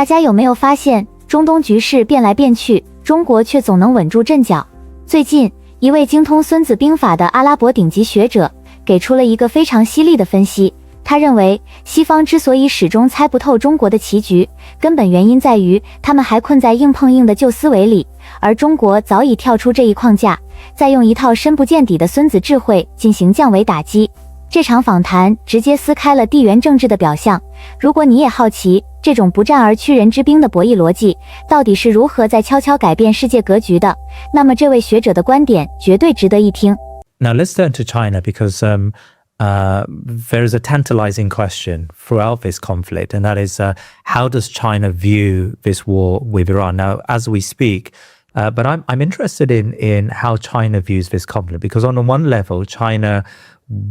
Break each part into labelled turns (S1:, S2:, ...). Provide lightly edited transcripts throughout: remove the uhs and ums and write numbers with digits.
S1: 大家有没有发现，中东局势变来变去，中国却总能稳住阵脚？最近，一位精通《孙子兵法》的阿拉伯顶级学者给出了一个非常犀利的分析。他认为，西方之所以始终猜不透中国的棋局，根本原因在于他们还困在硬碰硬的旧思维里，而中国早已跳出这一框架，再用一套深不见底的孙子智慧进行降维打击。这场访谈直接撕开了地缘政治的表象。如果你也好奇这种不战而屈人之兵的博弈逻辑到底是如何在悄悄改变世界格局的，那么这位学者的观点绝对值得一听。
S2: Now let's turn to China because there is a tantalizing question throughout this conflict, and that is how does China view this war with Iran? Now, as we speak, but I'm interested in how China views this conflict, because on the one level, China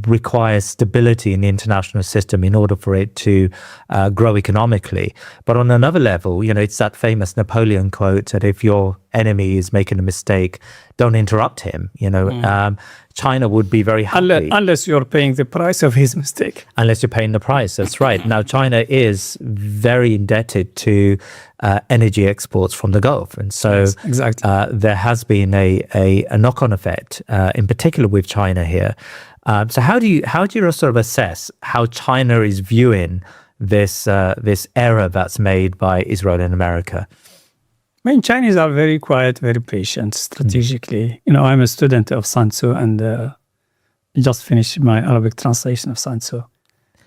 S2: requires stability in the international system in order for it to grow economically. But on another level, it's that famous Napoleon quote that if your enemy is making a mistake, don't interrupt him. China would be very happy.
S3: Unless you're paying the price of his mistake.
S2: Unless you're paying the price, that's right. Now, China is very indebted to energy exports from the Gulf. And so
S3: yes, exactly.
S2: There has been a knock-on effect, in particular with China here. So how do you sort of assess how China is viewing this error that's made by Israel and America?
S3: I mean, Chinese are very quiet, very patient strategically. I'm a student of Sun Tzu and just finished my Arabic translation of Sun Tzu.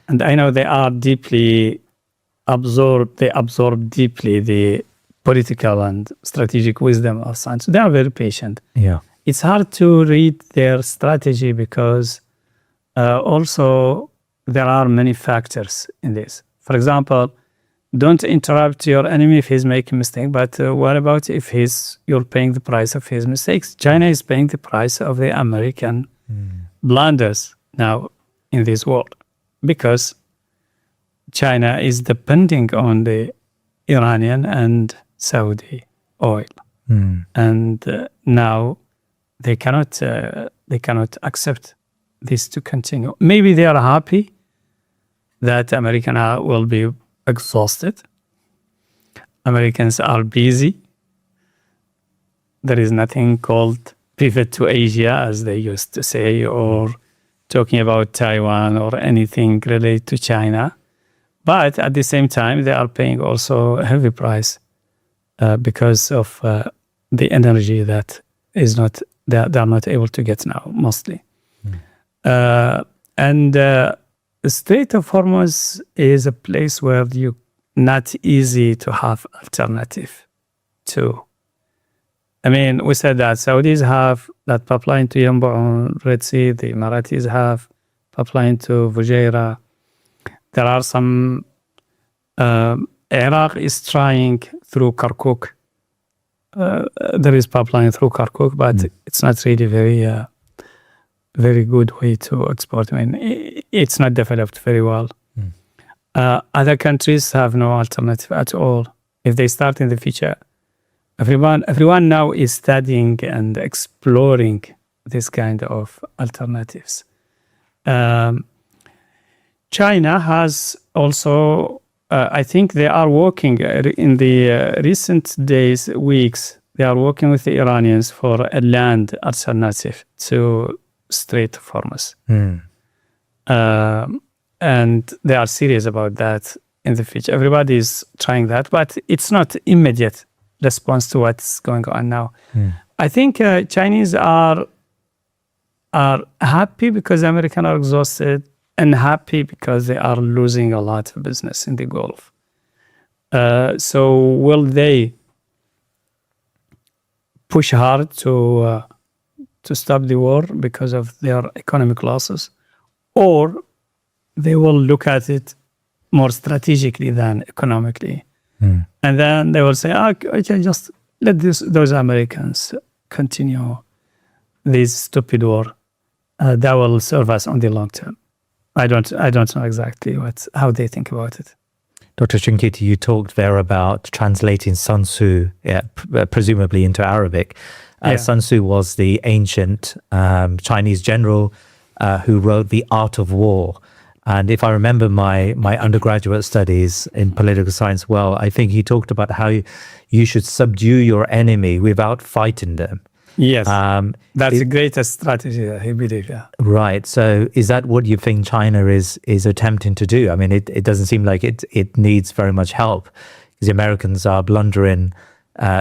S3: And I know they are deeply absorbed, they absorb deeply the political and strategic wisdom of Sun Tzu. They are very patient.
S2: Yeah.
S3: It's hard to read their strategy because also there are many factors in this. For example, don't interrupt your enemy if he's making a mistake, but what about if you're paying the price of his mistakes? China is paying the price of the American blunders now in this war because China is depending on the Iranian and Saudi oil. And now they cannot accept this to continue. Maybe they are happy that American will be exhausted. Americans are busy. There is nothing called pivot to Asia, as they used to say, or talking about Taiwan or anything related to China. But at the same time, they are paying also a heavy price because of the energy that is not they are not able to get now, mostly. And the Strait of Hormuz is a place where you not easy to have alternative to. I mean, we said that Saudis have that pipeline to Yanbu, Red Sea. The Emiratis have pipeline to Fujairah. There are some. Iraq is trying through Kirkuk. There is pipeline through Kirkuk, but it's not really very good way to export. I mean, it's not developed very well. Other countries have no alternative at all. If they start in the future, everyone now is studying and exploring this kind of alternatives. China has also, I think they are working in the recent days, weeks, they are working with the Iranians for a land alternative to Strait of Hormuz. And they are serious about that in the future. Everybody is trying that, but it's not immediate response to what's going on now. I think Chinese are happy because Americans are exhausted and happy because they are losing a lot of business in the Gulf. So will they push hard to stop the war because of their economic losses, or they will look at it more strategically than economically? And then they will say, okay, just let those Americans continue this stupid war. That will serve us on the long term. I don't know exactly how they think about it.
S2: Dr. Shinkiti, you talked there about translating Sun Tzu, presumably into Arabic. Sun Tzu was the ancient Chinese general who wrote The Art of War. And if I remember my undergraduate studies in political science well, I think he talked about how you should subdue your enemy without fighting them.
S3: Yes, that's the greatest strategy that he believed. Yeah.
S2: Right. So is that what you think China is attempting to do? I mean, it doesn't seem like it needs very much help because the Americans are blundering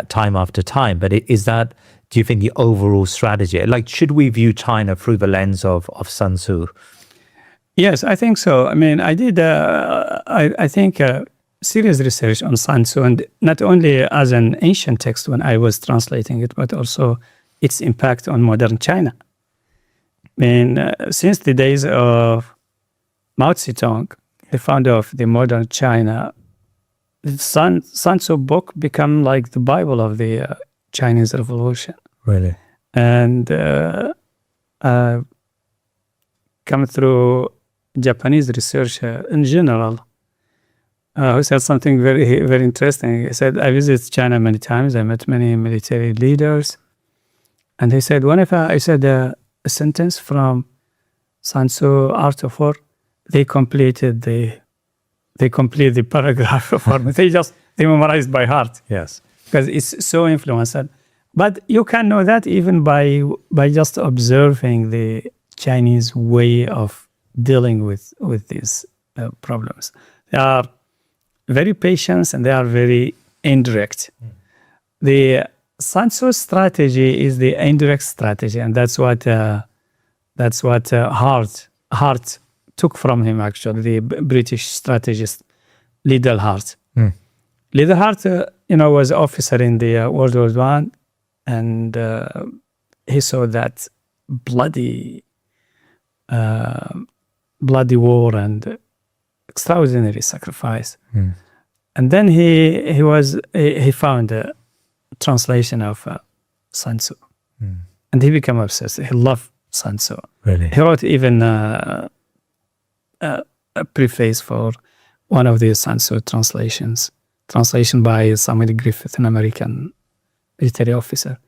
S2: time after time. But is that, do you think, the overall strategy? Like, should we view China through the lens of Sun Tzu?
S3: Yes, I think so. I mean, I did, I think, serious research on Sun Tzu, and not only as an ancient text when I was translating it, but also its impact on modern China. I mean, since the days of Mao Zedong, the founder of the modern China, the Sun Tzu book became like the Bible of the Chinese Revolution.
S2: Really?
S3: And come through Japanese researcher in general, who said something very, very interesting. He said, I visited China many times. I met many military leaders. And he said, whenever I said a sentence from Sun Tzu, Art of War, they complete the paragraph for me. They memorized by heart.
S2: Yes.
S3: Because it's so influential. But you can know that even by just observing the Chinese way of dealing with these problems. They are very patient and they are very indirect. The Sun Tzu strategy is the indirect strategy, and that's what Hart took from him. Actually, the British strategist Liddell Hart. Liddell Hart, was officer in the World War I, and he saw that bloody war and extraordinary sacrifice. And then he found a translation of Sun Tzu, and he became obsessed. He loved Sun Tzu.
S2: Really?
S3: He wrote even a preface for one of the Sun Tzu translation by Samuel Griffith, an American military officer.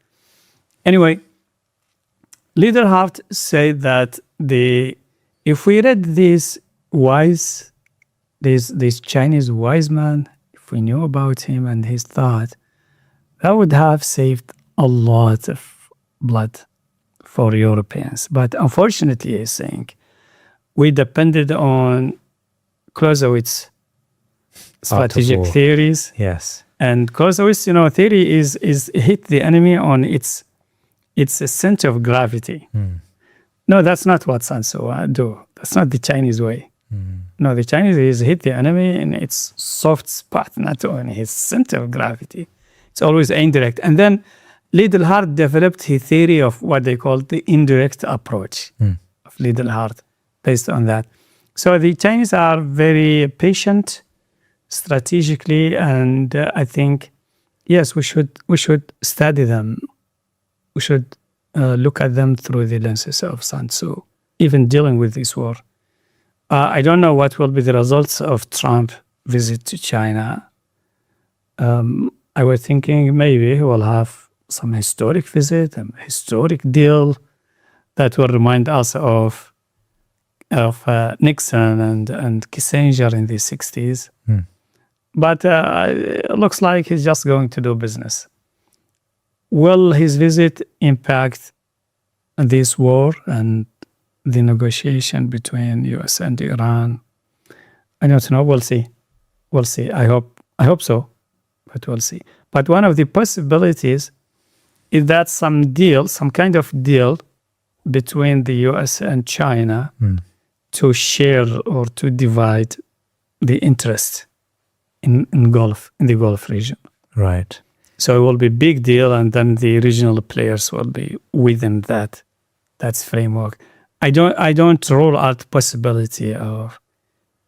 S3: Anyway, Liddell Hart said that if we read these Chinese wise man, if we knew about him and his thought, that would have saved a lot of blood for Europeans. But unfortunately, I think we depended on Clausewitz's strategic theories.
S2: Yes.
S3: And Clausewitz, theory is hit the enemy on its center of gravity. No, that's not what Sun Tzu do. That's not the Chinese way. No, the Chinese is hit the enemy in its soft spot, not on his center of gravity. It's always indirect. And then Liddell Hart developed his theory of what they call the indirect approach of Liddell Hart based on that. So the Chinese are very patient strategically, and I think, yes, we should study them. We should look at them through the lenses of Sun Tzu, even dealing with this war. I don't know what will be the results of Trump's visit to China. I was thinking maybe he will have some historic visit, a historic deal that will remind us of Nixon and Kissinger in the 60s. But it looks like he's just going to do business. Will his visit impact this war and the negotiation between US and Iran? I don't know. We'll see. I hope so, but we'll see. But one of the possibilities is that some kind of deal between the US and China to share or to divide the interest in the Gulf region.
S2: Right.
S3: So it will be a big deal, and then the regional players will be within that's framework. I don't rule out the possibility of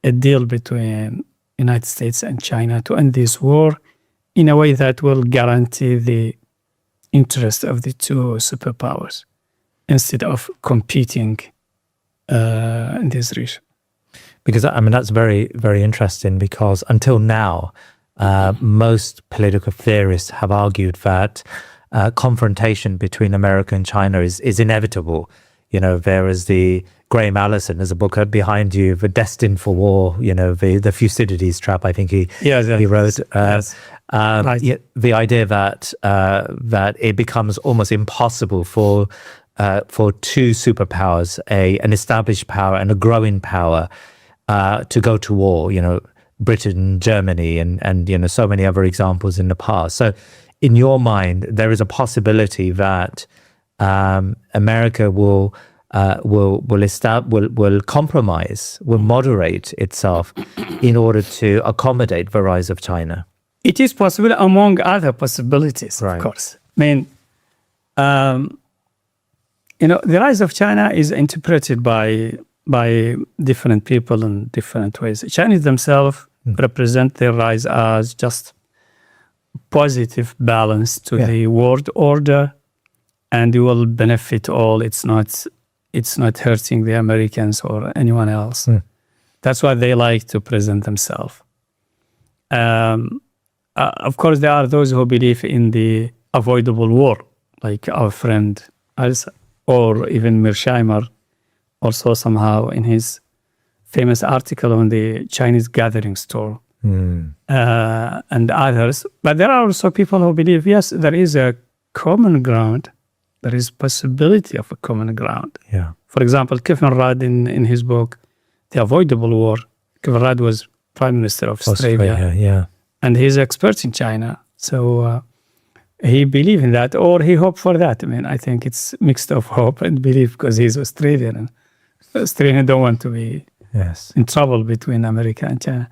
S3: a deal between United States and China to end this war in a way that will guarantee the interest of the two superpowers instead of competing in this region.
S2: Because, that's very, very interesting, because until now, most political theorists have argued that confrontation between America and China is inevitable. There is the Graham Allison. There's a book behind you, The Destined for War, the Thucydides trap, I think he wrote.
S3: Yes. Right.
S2: The idea that it becomes almost impossible for two superpowers, an established power and a growing power, to go to war, Britain, Germany, and so many other examples in the past. So in your mind, there is a possibility that America will compromise, will moderate itself in order to accommodate the rise of China.
S3: It is possible among other possibilities,
S2: Right.
S3: of course. I mean, the rise of China is interpreted by different people in different ways. Chinese themselves represent their rise as just positive balance to the world order, and it will benefit all. It's not hurting the Americans or anyone else. That's why they like to present themselves. Of course, there are those who believe in the avoidable war, like our friend Alsa, or even Mearsheimer, also somehow in his famous article on the Chinese gathering store, and others. But there are also people who believe, yes, there is a common ground. There is possibility of a common ground.
S2: Yeah.
S3: For example, Kevin Rudd in his book, The Avoidable War, Kevin Rudd was Prime Minister of Australia.
S2: Yeah.
S3: And he's expert in China. So he believed in that, or he hoped for that. I mean, I think it's mixed of hope and belief, because he's Australian. And Australians don't want to be in trouble between America and China.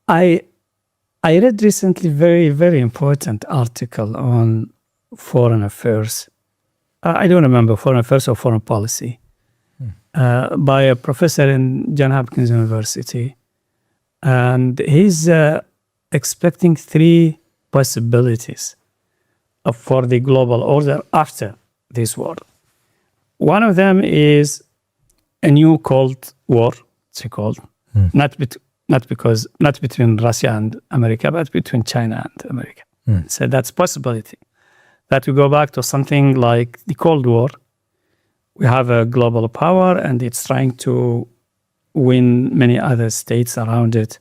S3: I read recently very, very important article on foreign affairs. I don't remember, foreign affairs or foreign policy, by a professor in Johns Hopkins University. And he's expecting 3 possibilities for the global order after this war. One of them is a new Cold War, it's called, not between Russia and America, but between China and America. So that's possibility. That we go back to something like the Cold War. We have a global power, and it's trying to win many other states around it,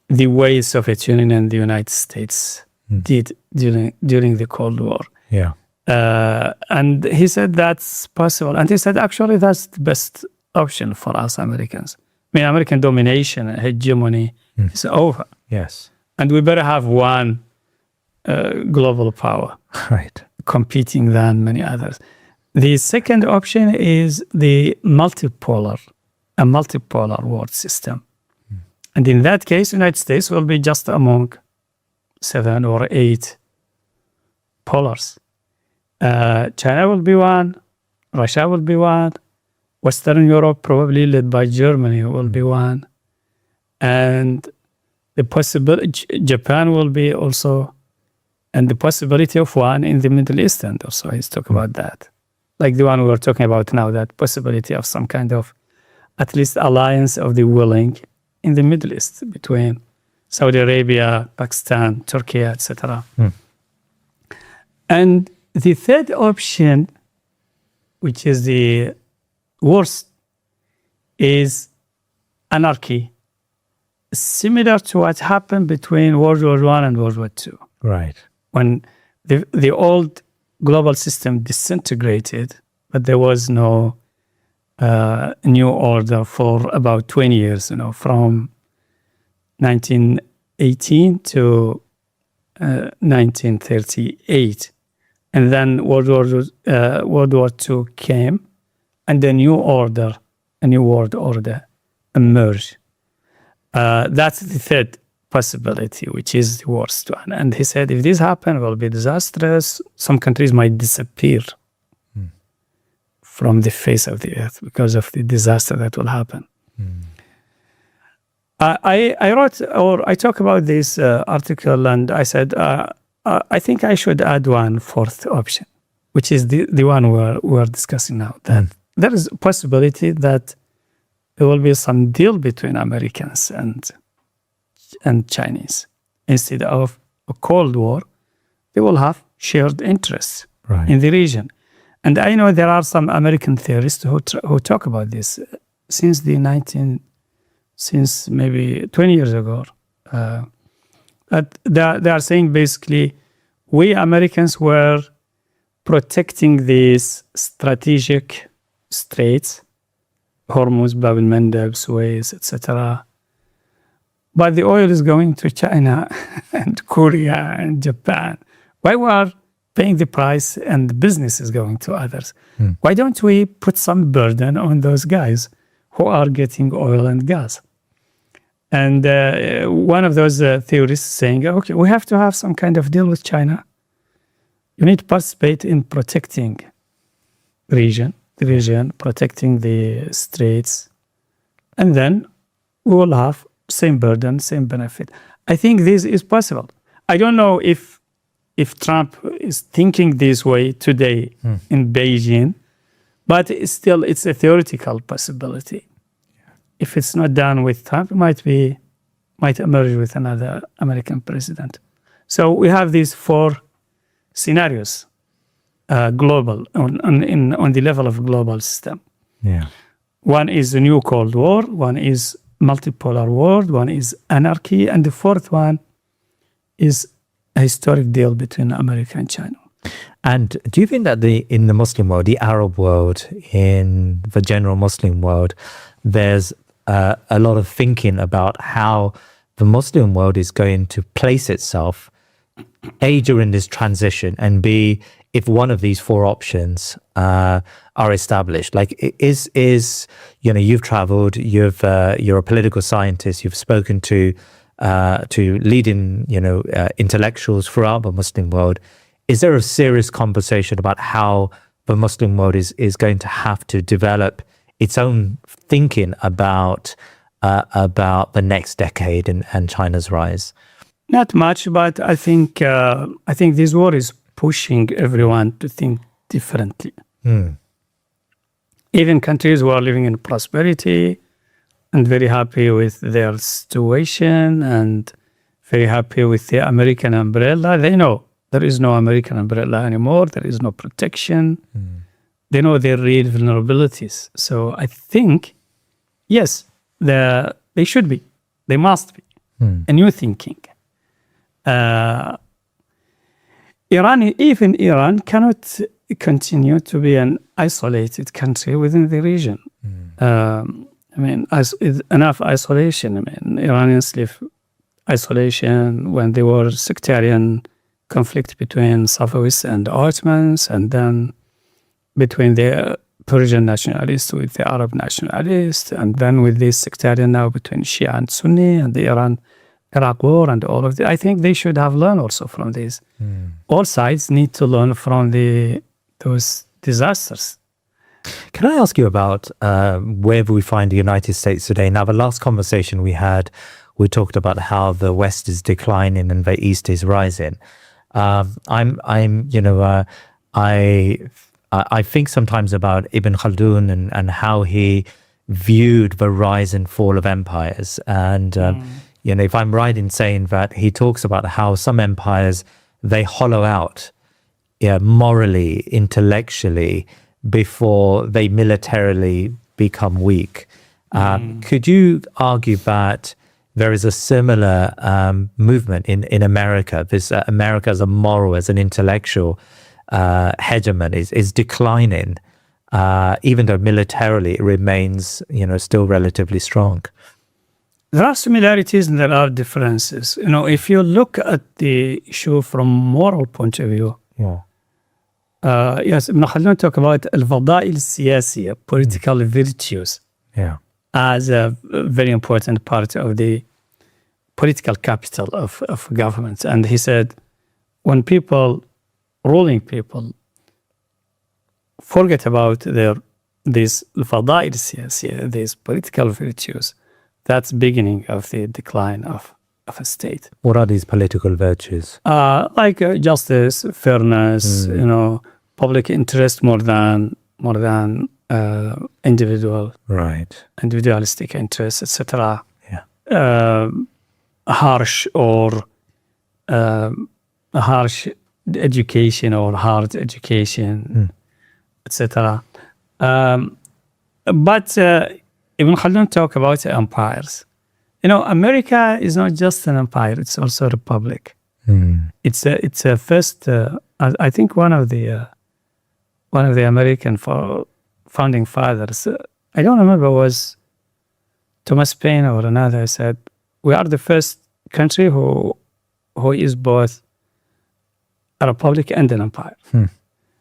S3: the way Soviet Union and the United States did during the Cold War.
S2: Yeah.
S3: And he said that's possible. And he said, actually, that's the best option for us Americans. I mean, American domination and hegemony is over.
S2: Yes.
S3: And we better have one global power competing than many others. The second option is the multipolar world system. And in that case, the United States will be just among 7 or 8 polars. China will be one, Russia will be one, Western Europe, probably led by Germany, will be one. And the possibility, Japan will be also, and the possibility of one in the Middle East. And also he's talking about that. Like the one we were talking about now, that possibility of some kind of, at least alliance of the willing in the Middle East between Saudi Arabia, Pakistan, Turkey, etc. And the third option, which is the worst, is anarchy, similar to what happened between World War I and World War II.
S2: Right.
S3: When the old global system disintegrated, but there was no new order for about 20 years, from 1918 to 1938. And then World War II came, and a new world order emerged. That's the third possibility, which is the worst one. And he said, if this happens, it will be disastrous. Some countries might disappear from the face of the earth because of the disaster that will happen. I wrote, or I talk about this article, and I said, I think I should add one fourth option, which is the one we're discussing now. That there is a possibility that there will be some deal between Americans and Chinese. Instead of a Cold War, they will have shared interests in the region. And I know there are some American theorists who talk about this since maybe 20 years ago. But they are saying basically, we Americans were protecting these strategic straits, Hormuz, Bab el-Mandeb, Suez, etc. But the oil is going to China and Korea and Japan. Why we are paying the price and the business is going to others? Why don't we put some burden on those guys who are getting oil and gas? And one of those theorists saying, okay, we have to have some kind of deal with China. You need to participate in protecting the region, protecting the straits, and then we will have same burden, same benefit. I think this is possible. I don't know if Trump is thinking this way today in Beijing, but it's a theoretical possibility. If it's not done with Trump, it might emerge with another American president. So we have these 4 scenarios, global on the level of global system.
S2: Yeah.
S3: One is a new Cold War, one is multipolar world, one is anarchy, and the 4th one is a historic deal between America and China.
S2: And do you think that in the Muslim world, the Arab world, in the general Muslim world, there's a lot of thinking about how the Muslim world is going to place itself, A, during this transition, and B, if one of these 4 options are established? Like, is you've traveled, you're a political scientist, you've spoken to leading intellectuals throughout the Muslim world. Is there a serious conversation about how the Muslim world is going to have to develop its own thinking about the next decade and China's rise?
S3: Not much, but I think this war is pushing everyone to think differently. Even countries who are living in prosperity and very happy with their situation and very happy with the American umbrella, they know there is no American umbrella anymore. There is no protection. They know their real vulnerabilities. So I think, yes, they should be. They must be. A new thinking. Iran cannot continue to be an isolated country within the region. Enough isolation. Iranians live isolation when there was sectarian conflict between Safavids and Ottomans, and then between the Persian nationalists with the Arab nationalists, and then with this sectarian now between Shia and Sunni, and the Iraq war and all of that. I think they should have learned also from this. All sides need to learn from those disasters.
S2: Can I ask you about where we find the United States today? Now, the last conversation we had, we talked about how the West is declining and the East is rising. I think sometimes about Ibn Khaldun and how he viewed the rise and fall of empires. And, if I'm right in saying that, he talks about how some empires, they hollow out morally, intellectually, before they militarily become weak. Could you argue that there is a similar movement in America? This America as a moral, as an intellectual hegemon is declining, even though militarily it remains, still relatively strong.
S3: There are similarities and there are differences. If you look at the issue from moral point of view, yes, Ibn Khaldun talk about al-fada'il siyasiyya, political virtues, as a very important part of the political capital of governments. And he said, when ruling people, forget about these al-fada'il siyasiyya, these political virtues, that's beginning of the decline of a state.
S2: What are these political virtues?
S3: Like justice, fairness, public interest more than individualistic interests, etc. Harsh education or hard education, etc. But Ibn Khaldun talk about empires. America is not just an empire; it's also a republic. It's a first. I think one of the American founding fathers. I don't remember was Thomas Paine or another said we are the first country who is both a republic and an empire.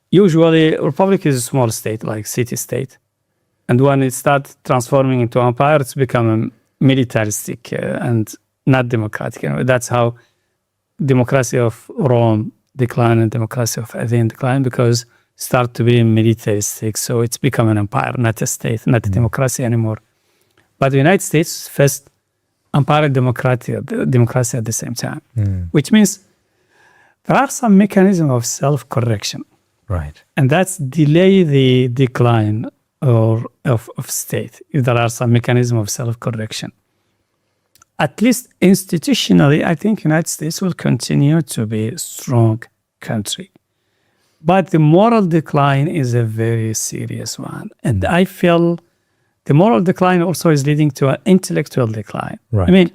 S3: Usually, a republic is a small state, like city-state. And when it starts transforming into empire, it's become militaristic and not democratic. That's how democracy of Rome declined and democracy of Athens declined, because it started to be militaristic. So it's become an empire, not a state, not a democracy anymore. But the United States first empire and democracy at the same time, which means there are some mechanism of self-correction.
S2: Right.
S3: And that's delay the decline of state, if there are some mechanism of self-correction. At least institutionally, I think United States will continue to be a strong country. But the moral decline is a very serious one. And I feel the moral decline also is leading to an intellectual decline.
S2: Right.
S3: I mean,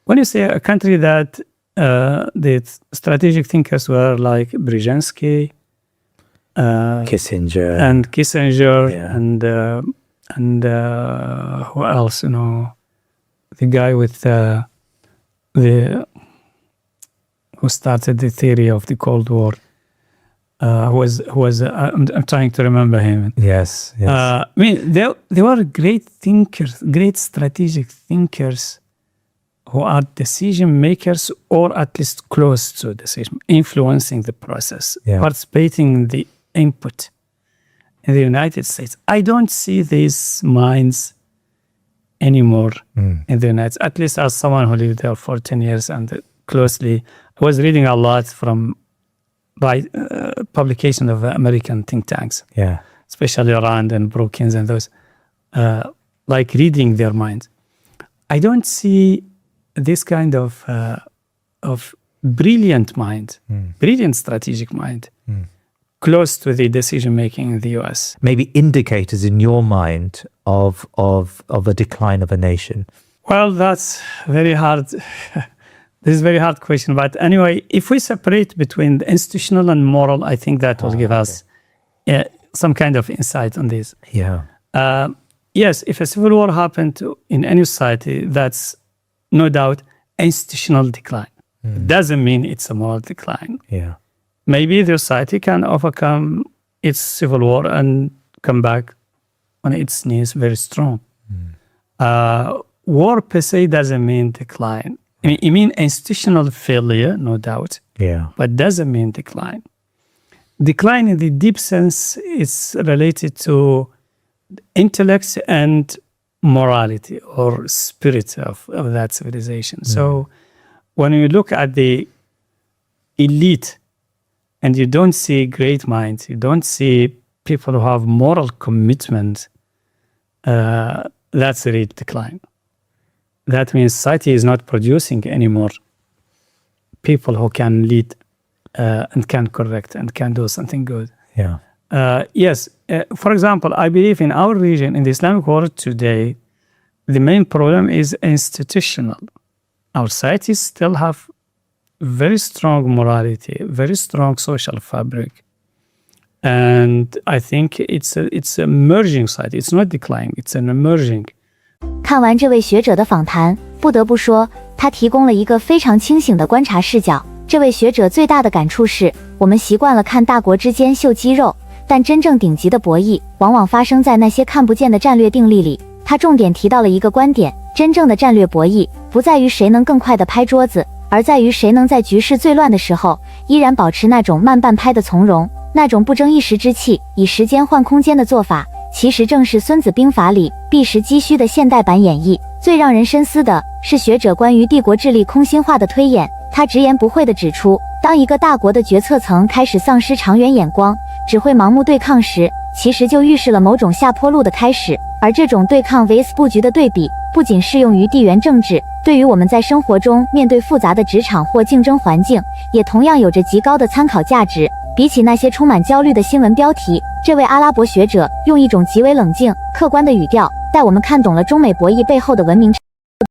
S3: when you say a country that the strategic thinkers were like Brzezinski,
S2: Kissinger.
S3: And who else? The guy with who started the theory of the Cold War. I'm trying to remember him.
S2: Yes.
S3: I mean, they were great thinkers, great strategic thinkers, who are decision makers, or at least close to decision, influencing the process, participating in the input. In the United States, I don't see these minds anymore in the United States, at least as someone who lived there for 10 years and closely. I was reading a lot from publication of American think tanks, especially Rand and Brookings and those, like reading their minds. I don't see this kind of brilliant mind, brilliant strategic mind, close to the decision making in the US.
S2: Maybe indicators in your mind of a decline of a nation.
S3: Well, that's very hard. This is a very hard question. But anyway, if we separate between the institutional and moral, I think that will give us some kind of insight on this.
S2: Yeah.
S3: Yes, if a civil war happened in any society, that's no doubt institutional decline. It doesn't mean it's a moral decline.
S2: Yeah.
S3: Maybe the society can overcome its civil war and come back on its knees very strong. War per se doesn't mean decline. I mean, it means institutional failure, no doubt.
S2: Yeah.
S3: But doesn't mean decline. Decline in the deep sense is related to intellect and morality or spirit of that civilization. So when you look at the elite and you don't see great minds, you don't see people who have moral commitment, that's a real decline. That means society is not producing anymore people who can lead and can correct and can do something good.
S2: Yeah.
S3: Yes. For example, I believe in our region, in the Islamic world today, the main problem is institutional. Our societies still have very strong morality, very strong social fabric. And I think it's a emerging society. It's not declining, it's an emerging.
S1: 看完这位学者的访谈，不得不说，他提供了一个非常清醒的观察视角。这位学者最大的感触是，我们习惯了看大国之间秀肌肉，但真正顶级的博弈，往往发生在那些看不见的战略定律里。他重点提到了一个观点：真正的战略博弈，不在于谁能更快地拍桌子，而在于谁能在局势最乱的时候，依然保持那种慢半拍的从容，那种不争一时之气，以时间换空间的做法。其实正是《孙子兵法》里避实击虚的现代版演绎。最让人深思的是学者关于帝国智力空心化的推演，他直言不讳地指出，当一个大国的决策层开始丧失长远眼光，只会盲目对抗时，其实就预示了某种下坡路的开始。而这种对抗 vs 布局的对比，不仅适用于地缘政治，对于我们在生活中面对复杂的职场或竞争环境，也同样有着极高的参考价值。比起那些充满焦虑的新闻标题，这位阿拉伯学者用一种极为冷静、客观的语调，带我们看懂了中美博弈背后的文明差